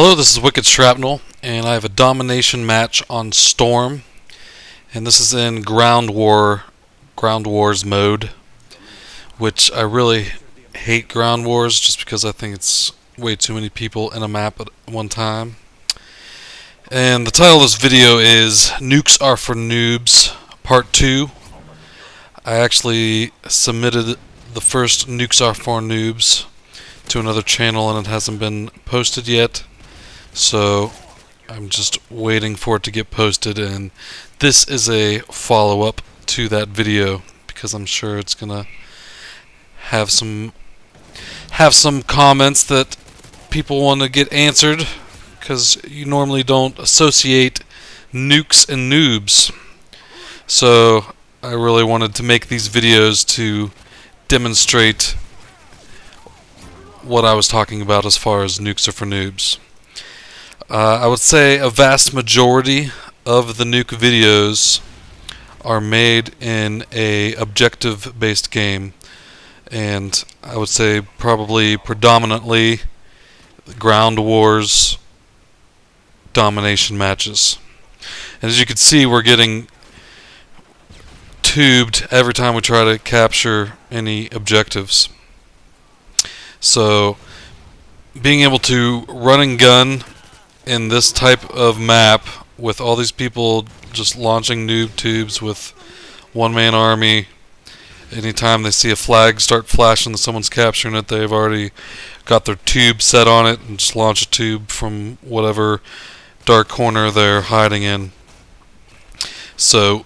Hello, this is Wicked Shrapnel, and I have a domination match on Storm, and this is in Ground Wars mode, which I really hate Ground Wars just because I think it's way too many people in a map at one time. And the title of this video is Nukes Are for Noobs Part 2. I actually submitted the first Nukes Are for Noobs to another channel and it hasn't been posted yet. So I'm just waiting for it to get posted, and this is a follow-up to that video because I'm sure it's gonna have some comments that people want to get answered, because you normally don't associate nukes and noobs. So I really wanted to make these videos to demonstrate what I was talking about as far as nukes are for noobs. I would say a vast majority of the nuke videos are made in a objective-based game, and I would say probably predominantly Ground Wars domination matches. And as you can see, we're getting tubed every time we try to capture any objectives. So being able to run and gun in this type of map with all these people just launching noob tubes with one-man army, anytime they see a flag start flashing that someone's capturing it, they've already got their tube set on it and just launch a tube from whatever dark corner they're hiding in. So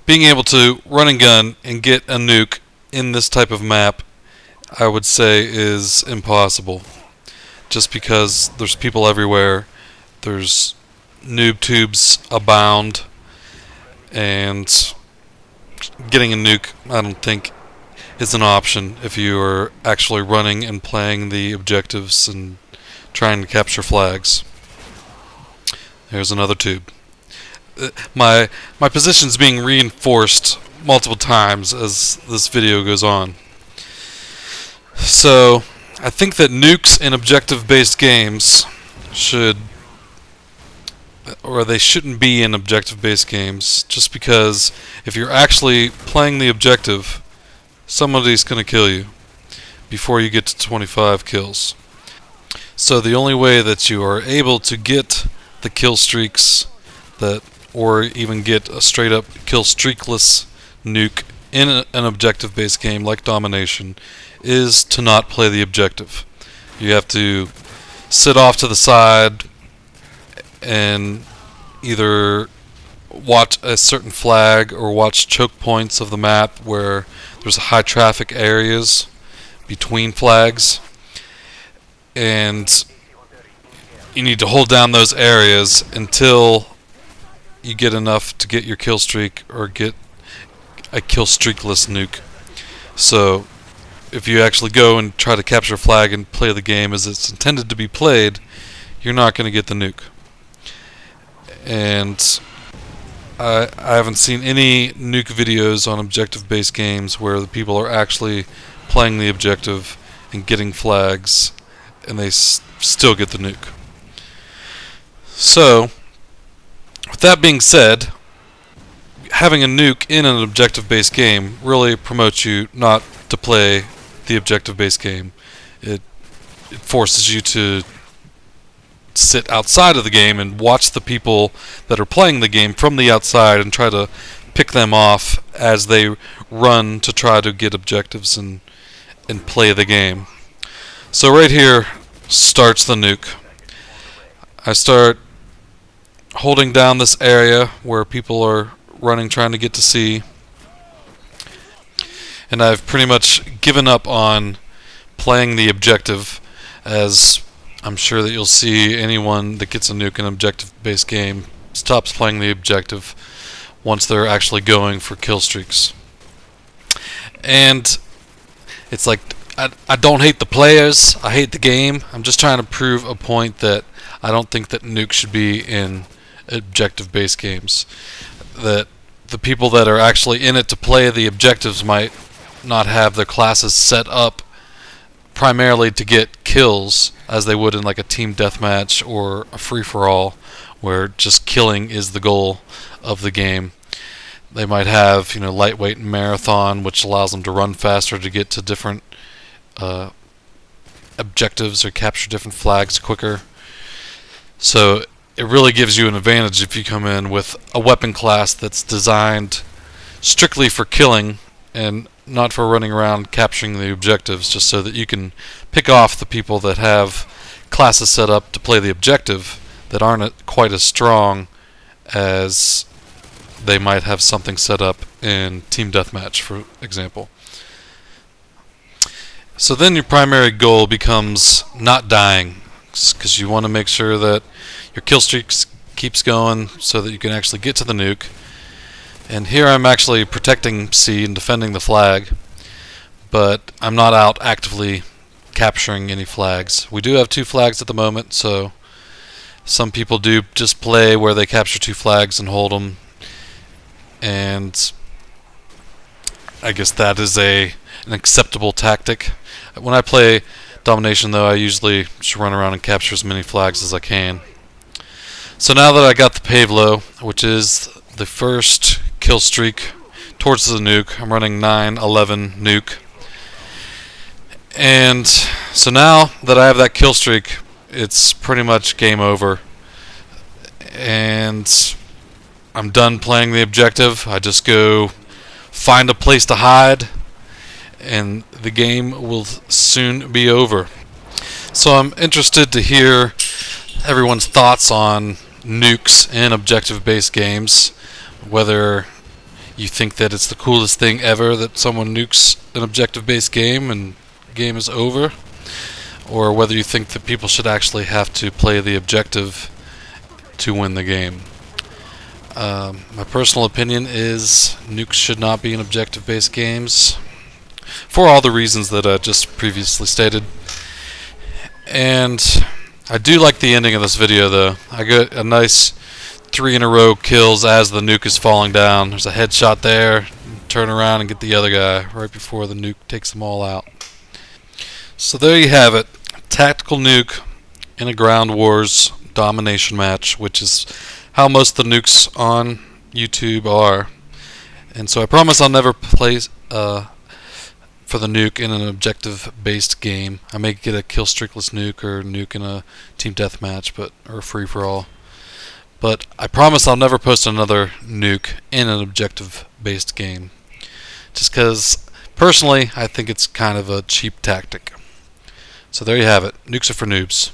being able to run and gun and get a nuke in this type of map, I would say, is impossible, just because there's people everywhere. There's noob tubes abound, and getting a nuke, I don't think, is an option if you are actually running and playing the objectives and trying to capture flags. There's another tube. My position's being reinforced multiple times as this video goes on. So I think that nukes in objective-based games they shouldn't be in objective-based games, just because if you're actually playing the objective, somebody's going to kill you before you get to 25 kills. So the only way that you are able to get the kill streaks or even get a straight-up kill streakless nuke in an objective-based game like Domination is to not play the objective. You have to sit off to the side and either watch a certain flag or watch choke points of the map where there's high traffic areas between flags, and you need to hold down those areas until you get enough to get your kill streak or get a kill streakless nuke. So if you actually go and try to capture a flag and play the game as it's intended to be played, you're not going to get the nuke. And I haven't seen any nuke videos on objective-based games where the people are actually playing the objective and getting flags, and they still get the nuke. So, with that being said, having a nuke in an objective-based game really promotes you not to play the objective-based game. It forces you to sit outside of the game and watch the people that are playing the game from the outside and try to pick them off as they run to try to get objectives and play the game. So right here starts the nuke. I start holding down this area where people are running trying to get to C, and I've pretty much given up on playing the objective, as I'm sure that you'll see anyone that gets a nuke in an objective-based game stops playing the objective once they're actually going for kill streaks. And it's like, I don't hate the players, I hate the game. I'm just trying to prove a point that I don't think that nukes should be in objective-based games. That the people that are actually in it to play the objectives might not have their classes set up primarily to get kills, as they would in like a team deathmatch or a free-for-all, where just killing is the goal of the game. They might have, lightweight and marathon, which allows them to run faster to get to different objectives or capture different flags quicker. So it really gives you an advantage if you come in with a weapon class that's designed strictly for killing and not for running around capturing the objectives, just so that you can pick off the people that have classes set up to play the objective that aren't quite as strong as they might have something set up in Team Deathmatch, for example. So then your primary goal becomes not dying, because you want to make sure that your kill streak keeps going so that you can actually get to the nuke. And here I'm actually protecting C and defending the flag, but I'm not out actively capturing any flags. We do have 2 flags at the moment, so some people do just play where they capture 2 flags and hold them, and I guess that is an acceptable tactic. When I play Domination, though, I usually just run around and capture as many flags as I can. So now that I got the Pavlo, which is the first kill streak towards the nuke, I'm running 9-11 nuke. And so now that I have that kill streak, it's pretty much game over. And I'm done playing the objective. I just go find a place to hide, and the game will soon be over. So I'm interested to hear everyone's thoughts on nukes in objective-based games, whether you think that it's the coolest thing ever that someone nukes an objective-based game and the game is over, or whether you think that people should actually have to play the objective to win the game. My personal opinion is nukes should not be in objective-based games, for all the reasons that I just previously stated. And I do like the ending of this video, though. I got a nice 3-in-a-row kills as the nuke is falling down. There's a headshot there, turn around and get the other guy right before the nuke takes them all out. So there you have it. Tactical nuke in a ground wars domination match, which is how most of the nukes on YouTube are. And so I promise I'll never play for the nuke in an objective-based game. I may get a kill streakless nuke or nuke in a team deathmatch, or a free-for-all. But I promise I'll never post another nuke in an objective-based game. Just because, personally, I think it's kind of a cheap tactic. So there you have it. Nukes are for noobs.